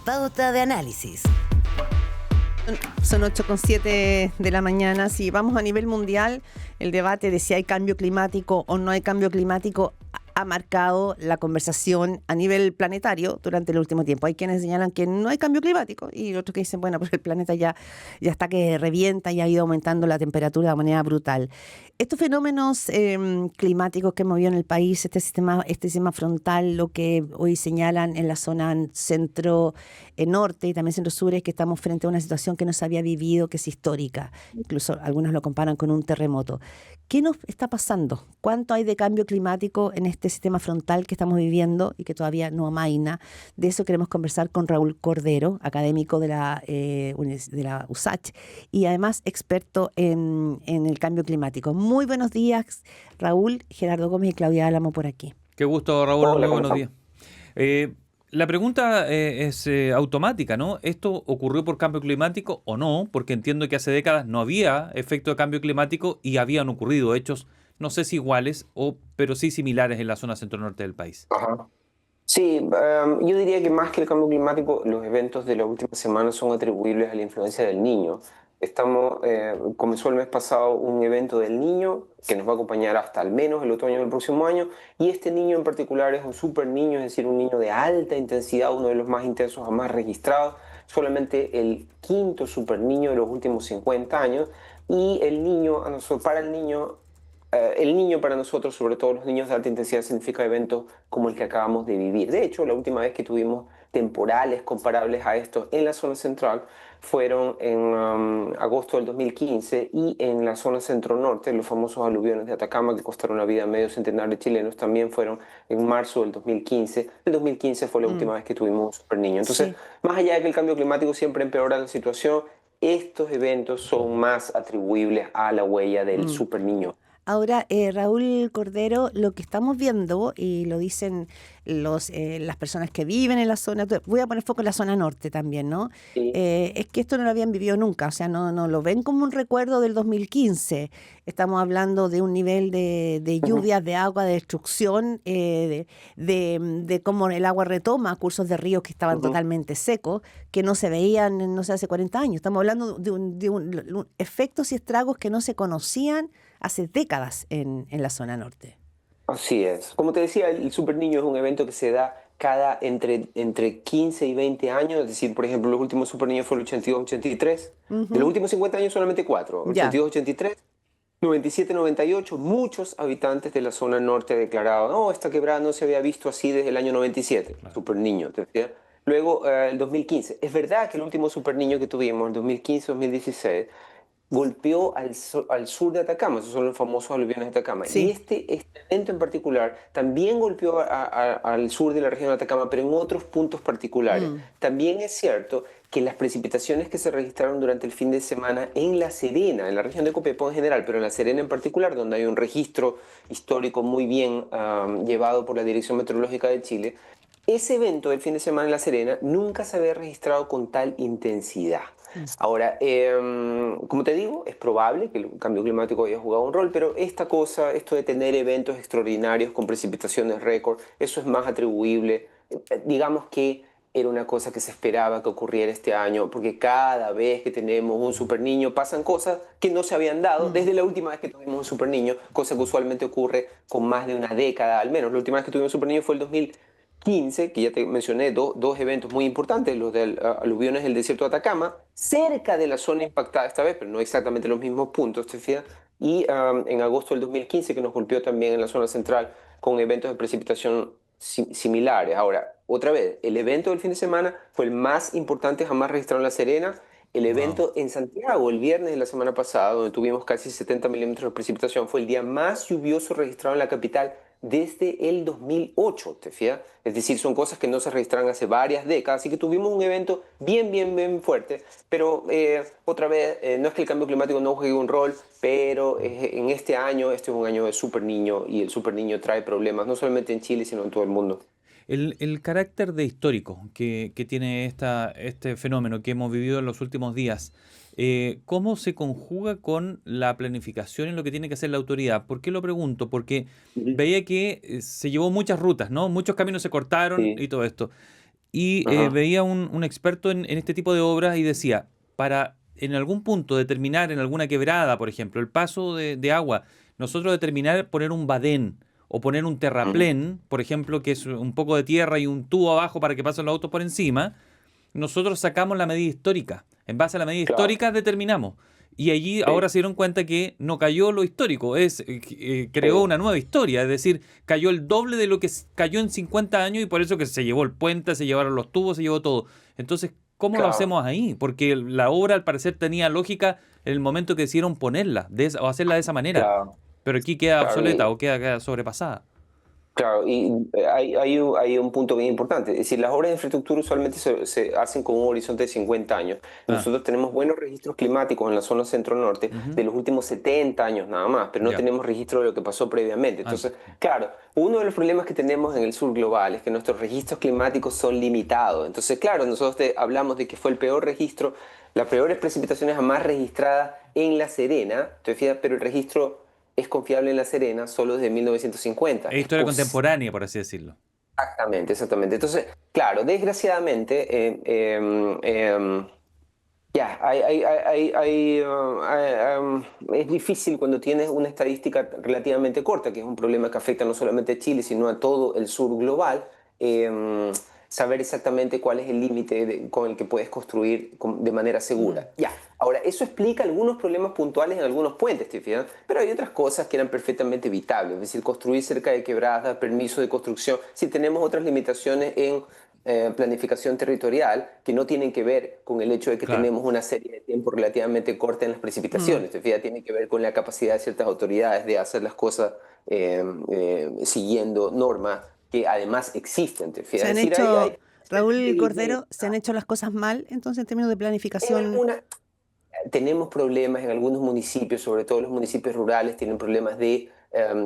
Pauta de Análisis. Son 8:07 de la mañana. Si vamos a nivel mundial, el debate de si hay cambio climático o no hay cambio climático ha marcado la conversación a nivel planetario durante el último tiempo. Hay quienes señalan que no hay cambio climático y otros que dicen, bueno, pues el planeta ya está que revienta y ha ido aumentando la temperatura de manera brutal. Estos fenómenos climáticos que movió en el país, este sistema frontal, lo que hoy señalan en la zona centro-norte y también centro-sur, es que estamos frente a una situación que no se había vivido, que es histórica. Incluso algunos lo comparan con un terremoto. ¿Qué nos está pasando? ¿Cuánto hay de cambio climático en este sistema frontal que estamos viviendo y que todavía no amaina? De eso queremos conversar con Raúl Cordero, académico de la USACH y además experto en el cambio climático. Muy buenos días, Raúl. Gerardo Gómez y Claudia Álamo por aquí. Qué gusto, Raúl. Hola, muy buenos días. La pregunta es automática, ¿no? ¿Esto ocurrió por cambio climático o no? Porque entiendo que hace décadas no había efecto de cambio climático y habían ocurrido hechos, no sé si iguales, pero sí similares en la zona centro-norte del país. Ajá. Sí, yo diría que más que el cambio climático, los eventos de la última semana son atribuibles a la influencia del Niño. Comenzó el mes pasado un evento del Niño que nos va a acompañar hasta al menos el otoño del próximo año, y este niño en particular es un super niño, es decir, un niño de alta intensidad, uno de los más intensos jamás registrados, solamente el quinto super niño de los últimos 50 años, y el niño para nosotros, sobre todo los niños de alta intensidad, significa eventos como el que acabamos de vivir. De hecho, la última vez que tuvimos temporales comparables a estos en la zona central fueron en agosto del 2015, y en la zona centro-norte, los famosos aluviones de Atacama que costaron la vida a medio centenar de chilenos, también fueron en marzo del 2015. El 2015 fue la última vez que tuvimos un super niño. Entonces, más allá de que el cambio climático siempre empeora la situación, estos eventos son más atribuibles a la huella del super niño. Ahora, Raúl Cordero, lo que estamos viendo, y lo dicen las personas que viven en la zona, voy a poner foco en la zona norte también, ¿no? Sí. Es que esto no lo habían vivido nunca, o sea, no lo ven como un recuerdo del 2015. Estamos hablando de un nivel de lluvias, de agua, de destrucción, de cómo el agua retoma cursos de ríos que estaban totalmente secos, que no se veían, no sé, hace 40 años. Estamos hablando de efectos y estragos que no se conocían hace décadas en la zona norte. Así es. Como te decía, el Super Niño es un evento que se da entre 15 y 20 años. Es decir, por ejemplo, los últimos Super Niños fueron el 82-83. De los últimos 50 años solamente 4. 82-83, 97-98. Muchos habitantes de la zona norte declaraban, esta quebrada no se había visto así desde el año 97. Claro. Super Niño, ¿te decía? Luego, el 2015. Es verdad que el último Super Niño que tuvimos, el 2015-2016, golpeó al sur de Atacama. Esos son los famosos aluviones de Atacama. Sí. Y este evento en particular también golpeó al sur de la región de Atacama, pero en otros puntos particulares. También es cierto que las precipitaciones que se registraron durante el fin de semana en La Serena, en la región de Copiapó en general, pero en La Serena en particular, donde hay un registro histórico muy bien llevado por la Dirección Meteorológica de Chile, ese evento del fin de semana en La Serena nunca se había registrado con tal intensidad. Ahora, como te digo, es probable que el cambio climático haya jugado un rol, pero esto de tener eventos extraordinarios con precipitaciones récord, eso es más atribuible. Digamos que era una cosa que se esperaba que ocurriera este año, porque cada vez que tenemos un super niño pasan cosas que no se habían dado desde la última vez que tuvimos un super niño, cosa que usualmente ocurre con más de una década al menos. La última vez que tuvimos un super niño fue el 2015, que ya te mencioné, dos eventos muy importantes, los de aluviones del desierto de Atacama, cerca de la zona impactada esta vez, pero no exactamente los mismos puntos, ¿te fijas? Y en agosto del 2015, que nos golpeó también en la zona central con eventos de precipitación similares. Ahora, otra vez, el evento del fin de semana fue el más importante jamás registrado en La Serena. El evento en Santiago, el viernes de la semana pasada, donde tuvimos casi 70 milímetros de precipitación, fue el día más lluvioso registrado en la capital desde el 2008, ¿te fijas? Es decir, son cosas que no se registran hace varias décadas, así que tuvimos un evento bien fuerte, pero otra vez, no es que el cambio climático no juegue un rol, pero en este año, este es un año de Super Niño, y el Super Niño trae problemas, no solamente en Chile, sino en todo el mundo. El carácter de histórico que tiene este fenómeno que hemos vivido en los últimos días, ¿cómo se conjuga con la planificación en lo que tiene que hacer la autoridad? ¿Por qué lo pregunto? Porque veía que se llevó muchas rutas, ¿no? Muchos caminos se cortaron Sí. y todo esto. y Ajá. veía un experto en este tipo de obras y decía, para en algún punto determinar en alguna quebrada, por ejemplo, el paso de agua, nosotros determinar poner un badén o poner un Ujú. terraplén, por ejemplo, que es un poco de tierra y un tubo abajo para que pasen los autos por encima, nosotros sacamos la medida histórica. En base a la medida Claro. histórica determinamos. Y allí ahora Sí, se dieron cuenta que no cayó lo histórico, creó sí, una nueva historia, es decir, cayó el doble de lo que cayó en 50 años y por eso que se llevó el puente, se llevaron los tubos, se llevó todo. Entonces, ¿cómo lo claro, hacemos ahí? Porque la obra al parecer tenía lógica en el momento que decidieron ponerla o hacerla de esa manera, claro, pero aquí queda claro. obsoleta o queda sobrepasada. Claro, y hay un punto bien importante. Es decir, las obras de infraestructura usualmente se hacen con un horizonte de 50 años. Ah, Nosotros tenemos buenos registros climáticos en la zona centro-norte ujú, de los últimos 70 años nada más, pero no ya, tenemos registro de lo que pasó previamente. Entonces, antes. claro, uno de los problemas que tenemos en el sur global es que nuestros registros climáticos son limitados. Entonces, claro, nosotros hablamos de que fue el peor registro, las peores precipitaciones jamás registradas en La Serena, ¿te fijas? Pero el registro es confiable en La Serena solo desde 1950. Es historia contemporánea, por así decirlo. Exactamente, exactamente. Entonces, claro, desgraciadamente, ya, es difícil cuando tienes una estadística relativamente corta, que es un problema que afecta no solamente a Chile, sino a todo el sur global, saber exactamente cuál es el límite con el que puedes construir de manera Mm. segura. Ya, ahora, eso explica algunos problemas puntuales en algunos puentes, ¿te fijas? Pero hay otras cosas que eran perfectamente evitables, es decir, construir cerca de quebradas, permiso de construcción, si tenemos otras limitaciones en planificación territorial que no tienen que ver con el hecho de que Claro. tenemos una serie de tiempo relativamente corta en las Mm. precipitaciones. ¿Te fijas? Tiene que ver con la capacidad de ciertas autoridades de hacer las cosas siguiendo normas que además existen. ¿Te fijas? Se Es han decir, hecho, ciertas Raúl debilidades. Cordero, se han hecho las cosas mal, entonces en términos de En planificación. algunas, tenemos problemas en algunos municipios, sobre todo los municipios rurales, tienen problemas de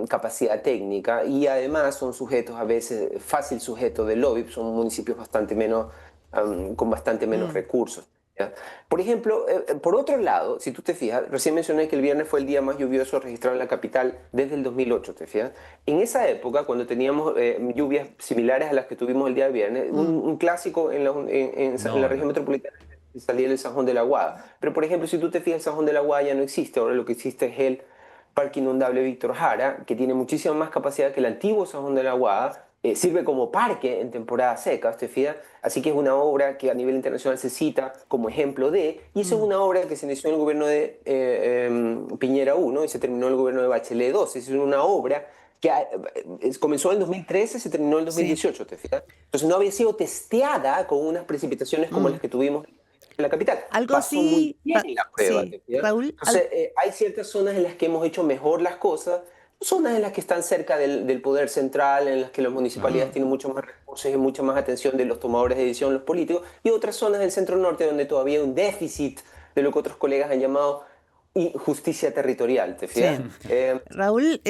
capacidad técnica y además son sujetos a veces, fácil sujeto de lobby, son municipios bastante menos, con bastante menos Mm. recursos. ¿Ya? Por ejemplo, por otro lado, si tú te fijas, recién mencioné que el viernes fue el día más lluvioso registrado en la capital desde el 2008, ¿te fijas? En esa época, cuando teníamos lluvias similares a las que tuvimos el día viernes, Mm. un clásico en la No, región metropolitana salía el Sajón de la Guada. Pero, por ejemplo, si tú te fijas, el Sajón de la Guada ya no existe. Ahora lo que existe es el Parque Inundable Víctor Jara, que tiene muchísima más capacidad que el antiguo Sajón de la Guada. Sirve como parque en temporada seca, ¿te fijas? Así que es una obra que a nivel internacional se cita como ejemplo de, y eso es Mm. una obra que se inició en el gobierno de Piñera 1 y se terminó en el gobierno de Bachelet 2. Es una obra que comenzó en el 2013 y se terminó en el Sí. 2018, ¿te fijas? Entonces no había sido testeada con unas precipitaciones como Mm. las que tuvimos en la capital. Algo Pasó muy así, bien en la prueba, sí, ¿te fijas? Raúl, Entonces, hay ciertas zonas en las que hemos hecho mejor las cosas, zonas en las que están cerca del poder central, en las que las claro. municipalidades mm. tienen mucho más recursos y mucha más atención de los tomadores de decisión, los políticos, y otras zonas del centro norte donde todavía hay un déficit de lo que otros colegas han llamado justicia territorial, ¿te Sí. fijas? Raúl,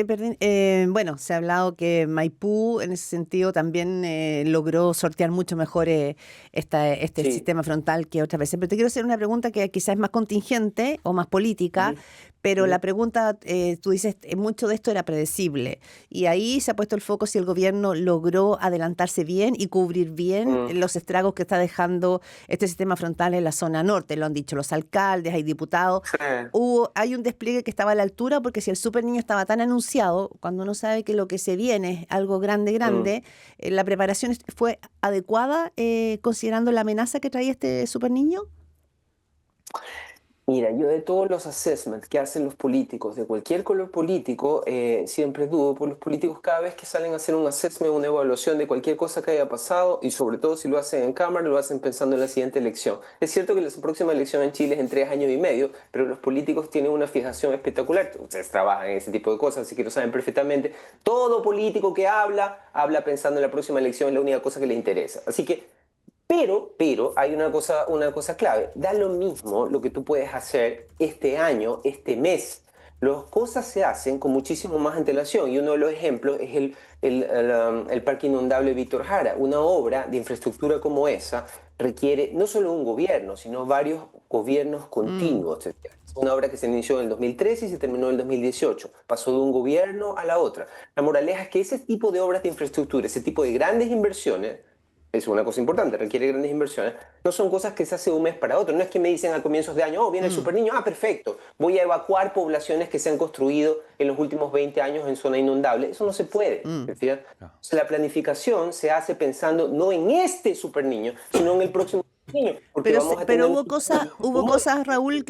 bueno, se ha hablado que Maipú en ese sentido también logró sortear mucho mejor este Sí. sistema frontal que otras veces. Pero te quiero hacer una pregunta que quizás es más contingente o más política, Ujú, pero ujú, la pregunta, tú dices, mucho de esto era predecible. Y ahí se ha puesto el foco si el gobierno logró adelantarse bien y cubrir bien mm, los estragos que está dejando este sistema frontal en la zona norte. Lo han dicho los alcaldes, hay diputados. sí. Hay un despliegue que estaba a la altura porque si el Super Niño estaba tan anunciado, cuando uno sabe que lo que se viene es algo grande, Mm. grande, la preparación fue adecuada considerando la amenaza que traía este Super Niño. Mira, yo de todos los assessments que hacen los políticos, de cualquier color político, siempre dudo por los políticos cada vez que salen a hacer un assessment, una evaluación de cualquier cosa que haya pasado y sobre todo si lo hacen en Cámara, lo hacen pensando en la siguiente elección. Es cierto que la próxima elección en Chile es en 3 años y medio, pero los políticos tienen una fijación espectacular. Ustedes trabajan en ese tipo de cosas, así que lo saben perfectamente. Todo político que habla pensando en la próxima elección, es la única cosa que le interesa. Así que pero hay una cosa clave. Da lo mismo lo que tú puedes hacer este año, este mes. Las cosas se hacen con muchísimo más antelación y uno de los ejemplos es el Parque Inundable Víctor Jara. Una obra de infraestructura como esa requiere no solo un gobierno, sino varios gobiernos Mm. continuos. Es una obra que se inició en el 2013 y se terminó en el 2018. Pasó de un gobierno a la otra. La moraleja es que ese tipo de obras de infraestructura, ese tipo de grandes inversiones, Es una cosa importante, requiere grandes inversiones. No son cosas que se hace de un mes para otro. No es que me dicen a comienzos de año, oh, viene el super niño, ah, perfecto, voy a evacuar poblaciones que se han construido en los últimos 20 años en zona inundable. Eso no se puede. ¿Me fijas? Claro. O sea, la planificación se hace pensando no en este super niño, sino en el próximo niño, porque Pero, vamos a pero tener hubo cosas, Raúl,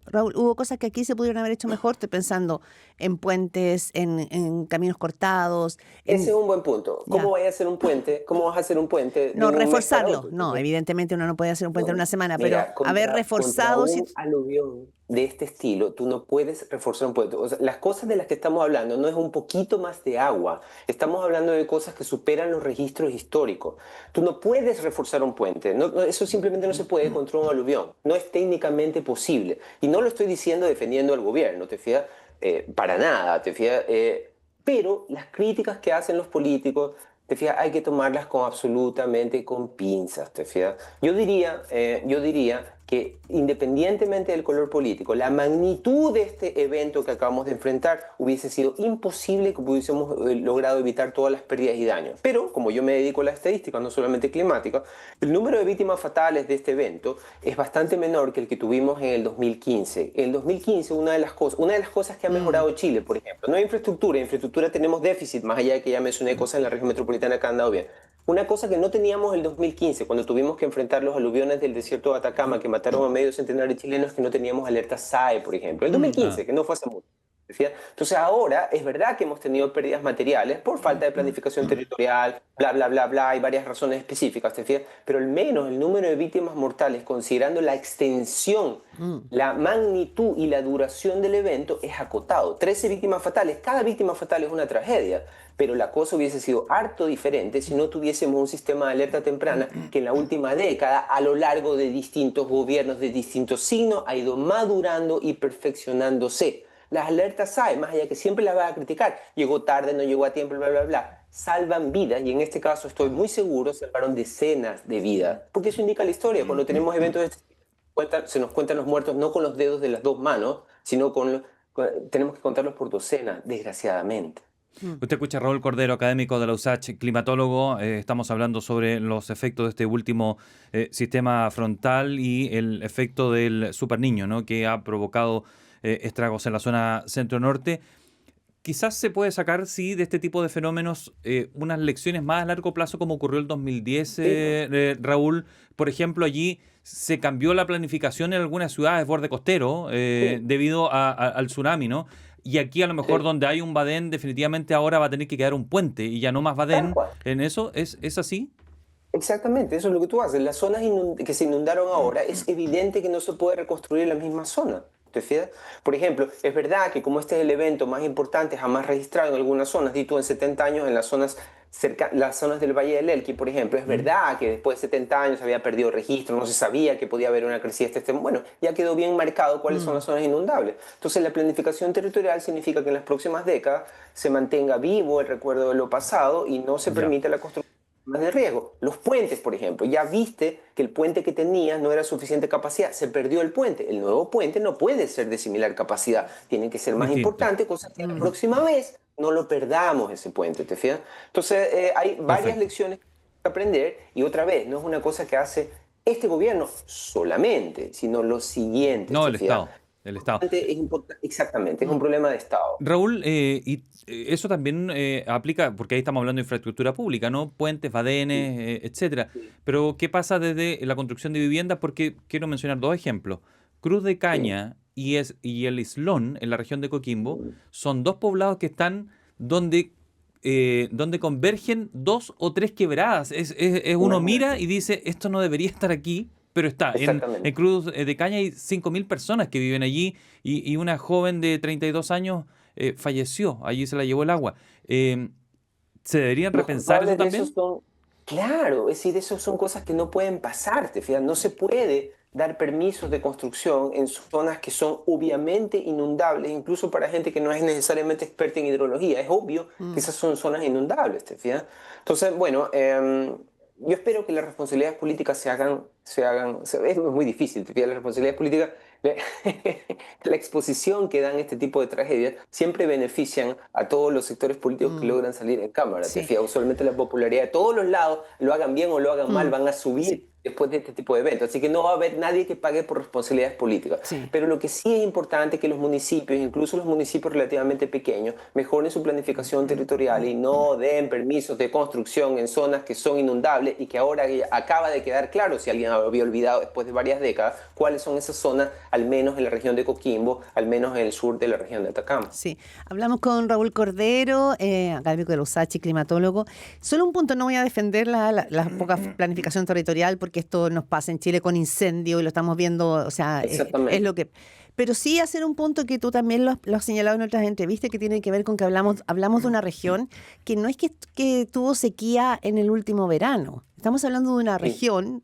Raúl, hubo cosas que aquí se pudieron haber hecho mejor. Estoy pensando en puentes, en caminos cortados, Ese en es un buen punto. ya. ¿Cómo vas a hacer un puente? ¿Cómo vas a hacer un puente de No, un mes para reforzarlo. otro? No, evidentemente uno no puede hacer un puente en una semana, pero Mira, haber contra reforzado. un aluvión de este estilo, tú no puedes reforzar un puente. O sea, las cosas de las que estamos hablando no es un poquito más de agua. Estamos hablando de cosas que superan los registros históricos. Tú no puedes reforzar un puente. Eso simplemente no se puede contra un aluvión. No es técnicamente posible. Y no lo estoy diciendo defendiendo al gobierno, ¿te fijas? Para nada, ¿te fijas? Pero las críticas que hacen los políticos, te fijas, hay que tomarlas absolutamente con pinzas, te fijas. Yo diría que independientemente del color político, la magnitud de este evento que acabamos de enfrentar hubiese sido imposible que hubiésemos logrado evitar todas las pérdidas y daños. Pero, como yo me dedico a la estadística, no solamente climática, el número de víctimas fatales de este evento es bastante menor que el que tuvimos en el 2015. En el 2015, una de las cosas que ha mejorado Chile, por ejemplo, no hay infraestructura. En infraestructura tenemos déficit, más allá de que ya mencioné cosas en la región metropolitana que han andado bien. Una cosa que no teníamos en el 2015, cuando tuvimos que enfrentar los aluviones del desierto de Atacama, que mataron a medio centenar de chilenos, que no teníamos alerta SAE, por ejemplo. El 2015, que no fue hace mucho. Entonces ahora es verdad que hemos tenido pérdidas materiales por falta de planificación territorial, bla, bla, bla, bla, hay varias razones específicas, ¿te fijas? Pero al menos el número de víctimas mortales, considerando la extensión, la magnitud y la duración del evento, es acotado. 13 víctimas fatales, cada víctima fatal es una tragedia, pero la cosa hubiese sido harto diferente si no tuviésemos un sistema de alerta temprana que en la última década, a lo largo de distintos gobiernos de distintos signos, ha ido madurando y perfeccionándose. Las alertas SAE, más allá que siempre las vas a criticar, llegó tarde, no llegó a tiempo, bla, bla, bla, salvan vidas y en este caso estoy muy seguro, salvaron decenas de vidas. Porque eso indica la historia. Cuando tenemos eventos de este tipo, se nos cuentan los muertos no con los dedos de las dos manos, sino tenemos que contarlos por docenas, desgraciadamente. Usted escucha a Raúl Cordero, académico de la USACH, climatólogo. Estamos hablando sobre los efectos de este último sistema frontal y el efecto del super niño, ¿no?, que ha provocado estragos en la zona centro-norte. Quizás se puede sacar, sí, de este tipo de fenómenos unas lecciones más a largo plazo, como ocurrió el 2010, Raúl. Por ejemplo, allí se cambió la planificación en algunas ciudades borde costero debido al tsunami, ¿no? Y aquí a lo mejor donde hay un badén, definitivamente ahora va a tener que quedar un puente y ya no más Tal badén cual. en eso. ¿Es así? Exactamente, eso es lo que tú haces. Las zonas que se inundaron ahora, es evidente que no se puede reconstruir la misma zona. ¿Te fijas? Por ejemplo, es verdad que como este es el evento más importante jamás registrado en algunas zonas, di tú en 70 años en las zonas del Valle del Elqui, por ejemplo, es verdad que después de 70 años había perdido registro, no se sabía que podía haber una crecida de este. Bueno, ya quedó bien marcado cuáles son las zonas inundables. Entonces, la planificación territorial significa que en las próximas décadas se mantenga vivo el recuerdo de lo pasado y no se Ya. permita la construcción más de riesgo. Los puentes, por ejemplo, ya viste que el puente que tenías no era suficiente capacidad, se perdió el puente. El nuevo puente no puede ser de similar capacidad, tiene que ser más Distinto. importante, cosa que la próxima vez no lo perdamos ese puente, ¿te fijas? Entonces, hay varias Perfecto. lecciones que aprender y otra vez, no es una cosa que hace este gobierno solamente, sino los siguientes. No, ¿te el fijas? Estado. El Estado. Exactamente, es un problema de Estado. Raúl, eso también aplica, porque ahí estamos hablando de infraestructura pública, ¿no? Puentes, badenes, etcétera. Pero, ¿qué pasa desde la construcción de viviendas? Porque quiero mencionar dos ejemplos. Cruz de Caña y el Islón, en la región de Coquimbo, son dos poblados que están donde convergen dos o tres quebradas. Uno mira y dice, esto no debería estar aquí, pero está. Exactamente. En Cruz de Caña hay 5.000 personas que viven allí y una joven de 32 años falleció. Allí se la llevó el agua. ¿Se deberían Los repensar eso culpables de también? esos son, claro, es decir, esos son cosas que no pueden pasar, ¿te fijas? No se puede dar permisos de construcción en zonas que son obviamente inundables, incluso para gente que no es necesariamente experta en hidrología. Es obvio que esas son zonas inundables, ¿te fijas? Entonces, bueno, yo espero que las responsabilidades políticas se hagan es muy difícil, te fijas, las responsabilidades políticas, la, la exposición que dan este tipo de tragedias siempre benefician a todos los sectores políticos que Mm, logran salir en cámara, te sí. fijas, usualmente la popularidad de todos los lados, lo hagan bien o lo hagan mal, Mm, van a subir después de este tipo de eventos, así que no va a haber nadie que pague por responsabilidades políticas. sí. Pero lo que sí es importante es que los municipios, incluso los municipios relativamente pequeños, mejoren su planificación territorial y no den permisos de construcción en zonas que son inundables y que ahora acaba de quedar claro, si alguien había olvidado después de varias décadas, cuáles son esas zonas, al menos en la región de Coquimbo, al menos en el sur de la región de Atacama. Sí, hablamos con Raúl Cordero, académico de la USACH y climatólogo. Solo un punto, no voy a defender la poca planificación territorial porque esto nos pasa en Chile con incendio y lo estamos viendo, o sea, es lo Exactamente. que... Pero sí hacer un punto que tú también lo has señalado en otras entrevistas que tiene que ver con que hablamos de una región que no es que tuvo sequía en el último verano. Estamos hablando de una Sí, región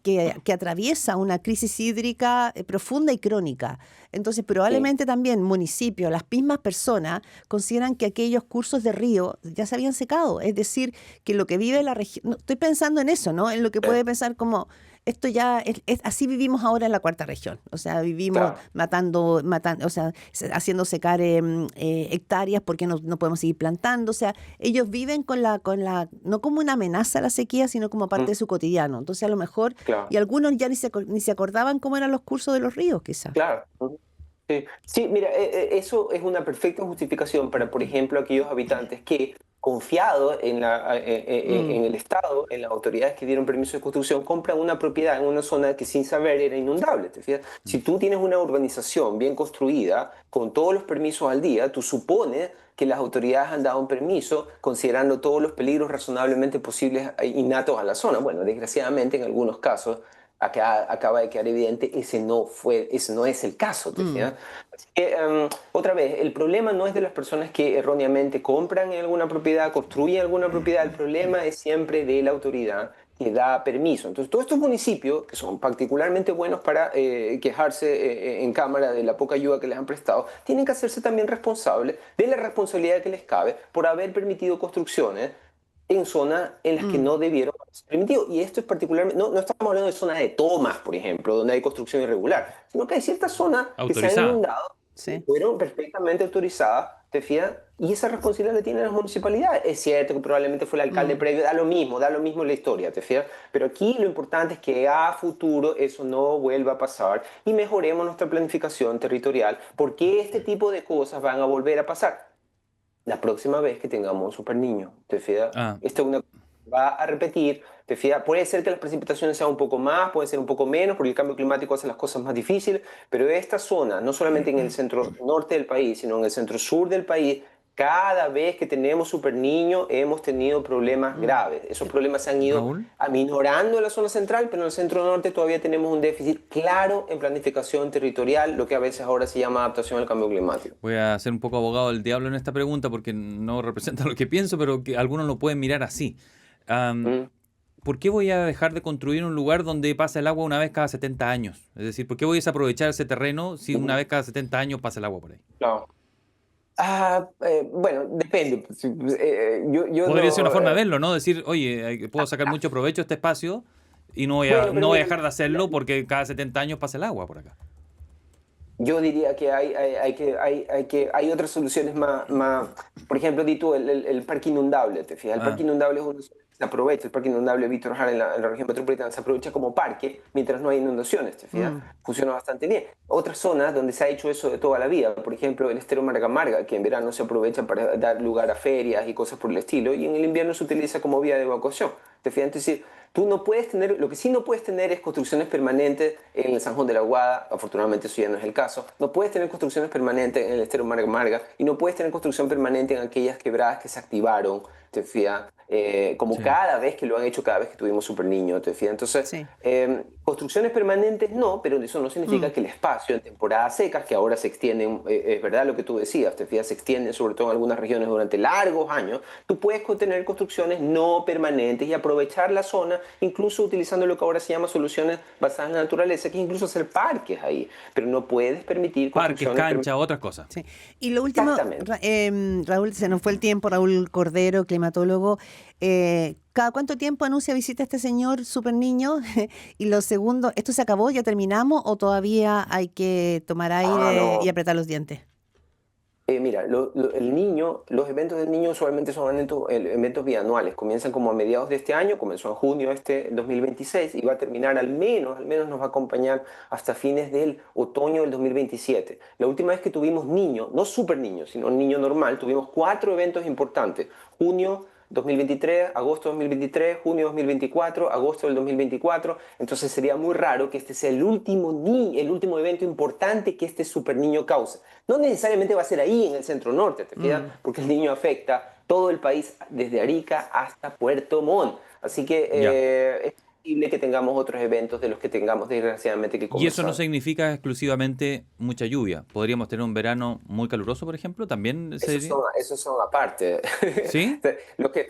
que atraviesa una crisis hídrica profunda y crónica. Entonces, sí, probablemente también municipios, las mismas personas, consideran que aquellos cursos de río ya se habían secado. Es decir, que lo que vive la región, no, estoy pensando en eso, ¿no? En lo que puede pensar como, esto ya así vivimos ahora en la cuarta región. O sea, vivimos claro. matando, o sea, haciendo secar hectáreas porque no podemos seguir plantando. O sea, ellos viven no como una amenaza a la sequía, sino como parte Mm, de su cotidiano. Entonces, a lo mejor, y claro. algunos ya ni se acordaban cómo eran los cursos de los ríos, quizás. Claro. Ujú. Sí, sí, mira, eso es una perfecta justificación para, por ejemplo, aquellos habitantes que, confiados Mm, en el Estado, en las autoridades que dieron permiso de construcción, compran una propiedad en una zona que sin saber era inundable. ¿Te fijas? Si tú tienes una urbanización bien construida, con todos los permisos al día, tú supones que las autoridades han dado un permiso considerando todos los peligros razonablemente posibles innatos a la zona. Bueno, desgraciadamente en algunos casos acaba de quedar evidente, ese no es el caso, ¿te mm, fijas? Así que, otra vez, el problema no es de las personas que erróneamente compran en alguna propiedad, construyen alguna propiedad, el problema es siempre de la autoridad que da permiso. Entonces, todos estos municipios, que son particularmente buenos para quejarse en Cámara de la poca ayuda que les han prestado, tienen que hacerse también responsables de la responsabilidad que les cabe por haber permitido construcciones en zonas en las que mm. no debieron haberse permitido. Y esto es particularmente, no estamos hablando de zonas de tomas, por ejemplo, donde hay construcción irregular, sino que hay ciertas zonas que se han Autorizada. inundado y Sí. fueron perfectamente autorizadas, ¿te fijas? Y esa responsabilidad la tienen las municipalidades. Es cierto que probablemente fue el alcalde Mm. previo, da lo mismo la historia, ¿te fijas? Pero aquí lo importante es que a futuro eso no vuelva a pasar y mejoremos nuestra planificación territorial, porque este tipo de cosas van a volver a pasar la próxima vez que tengamos un super niño, ¿te fijas? Ah, Esto es una cosa que va a repetir, ¿te fijas? Puede ser que las precipitaciones sean un poco más, puede ser un poco menos, porque el cambio climático hace las cosas más difíciles, pero esta zona, no solamente en el centro norte del país, sino en el centro sur del país, cada vez que tenemos super niños hemos tenido problemas Mm. graves. Esos problemas se han ido Raúl, aminorando en la zona central, pero en el centro norte todavía tenemos un déficit claro en planificación territorial, lo que a veces ahora se llama adaptación al cambio climático. voy a ser un poco abogado del diablo en esta pregunta porque no representa lo que pienso, pero que algunos lo pueden mirar así. Am, ¿Mm? ¿Por qué voy a dejar de construir un lugar donde pasa el agua una vez cada 70 años? Es decir, ¿por qué voy a desaprovechar ese terreno si una Ujú. vez cada 70 años pasa el agua por ahí? Claro. Bueno, depende. Pues, sí, pues, yo Podría ser una no. forma de verlo, ¿no? Decir, oye, puedo sacar mucho provecho de este espacio y Bueno, no pero voy a mira, dejar de hacerlo porque cada 70 años pasa el agua por acá. yo diría que hay otras soluciones por ejemplo, di tú, el parque inundable, ¿te fijas? El parque Ah, inundable es uno que se aprovecha, el parque inundable Víctor Jara en la región metropolitana se aprovecha como parque mientras no hay inundaciones, ¿te fijas? Mm. Funciona bastante bien. Otras zonas donde se ha hecho eso de toda la vida, por ejemplo, el estero Marga Marga, que en verano se aprovecha para dar lugar a ferias y cosas por el estilo, y en el invierno se utiliza como vía de evacuación, ¿te fijas? Entonces, tú no puedes tener, lo que sí no puedes tener es construcciones permanentes en el San Juan de la Guada, afortunadamente eso ya no es el caso. No puedes tener construcciones permanentes en el estero Marga Marga y no puedes tener construcción permanente en aquellas quebradas que se activaron, te fijas, como sí. cada vez que lo han hecho cada vez que tuvimos super niños, te fijas. Entonces, Sí. construcciones permanentes no, pero eso no Mm. significa que el espacio en temporadas secas, que ahora se extienden, es verdad lo que tú decías, te fijas, se extienden sobre todo en algunas regiones durante largos años, tú puedes tener construcciones no permanentes y aprovechar la zona, incluso utilizando lo que ahora se llama soluciones basadas en la naturaleza, que es incluso hacer parques ahí, pero no puedes permitir Parques, construcciones canchas, permanentes. otras cosas. Sí. Y lo último, Exactamente. Raúl, se nos fue el tiempo, Raúl Cordero, climatólogo. ¿Cada cuánto tiempo anuncia visita este señor super niño? Y lo segundo, ¿esto se acabó, ya terminamos o todavía hay que tomar aire y No. apretar los dientes? Mira, el niño, los eventos del niño usualmente son eventos bianuales. Comienzan como a mediados de este año, comenzó en junio este 2026 y va a terminar al menos nos va a acompañar hasta fines del otoño del 2027. La última vez que tuvimos niño, no super niño, sino niño normal, tuvimos 4 eventos importantes. Junio 2023, agosto 2023, junio 2024, agosto del 2024. Entonces sería muy raro que este sea el último evento importante que este super niño cause. No necesariamente va a ser ahí en el centro norte, ¿te fijas? Porque el niño afecta todo el país desde Arica hasta Puerto Montt. Así que Ya. es posible que tengamos otros eventos de los que tengamos desgraciadamente que Y eso no conversar. significa exclusivamente mucha lluvia. Podríamos tener un verano muy caluroso, por ejemplo, también sería. Esos son aparte. ¿Sí? Lo que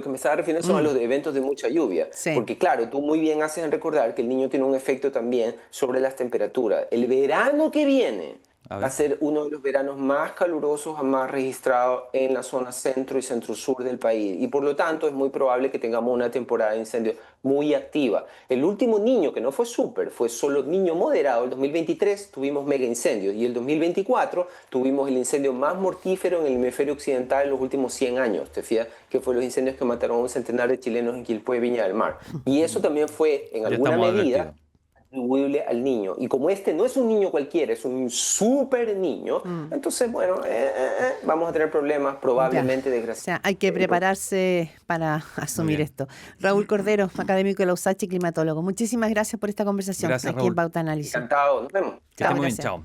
me estaba refiriendo son a los eventos de mucha lluvia. Sí. Porque claro, tú muy bien haces en recordar que el niño tiene un efecto también sobre las temperaturas. El verano que viene A va a ver. ser uno de los veranos más calurosos jamás registrados en la zona centro y centro-sur del país. Y por lo tanto es muy probable que tengamos una temporada de incendios muy activa. El último niño que no fue súper, fue solo niño moderado. El 2023 tuvimos mega incendios y el 2024 tuvimos el incendio más mortífero en el hemisferio occidental en los últimos 100 años. ¿Te fijas? Que fue los incendios que mataron a un centenar de chilenos en Quilpué, Viña del Mar. Y eso también fue en Ya alguna estamos medida advertidos. atribuible al niño. Y como este no es un niño cualquiera, es un super niño, entonces, bueno, vamos a tener problemas Ya. probablemente, O desgraciadamente. sea, hay que prepararse para asumir bien. esto. Raúl Cordero, académico de la USACH y climatólogo. Muchísimas gracias por esta conversación Gracias, aquí en Raúl. Pauta Análisis. Encantado, nos vemos. Que Chao, esté muy bien. gracias. Chao.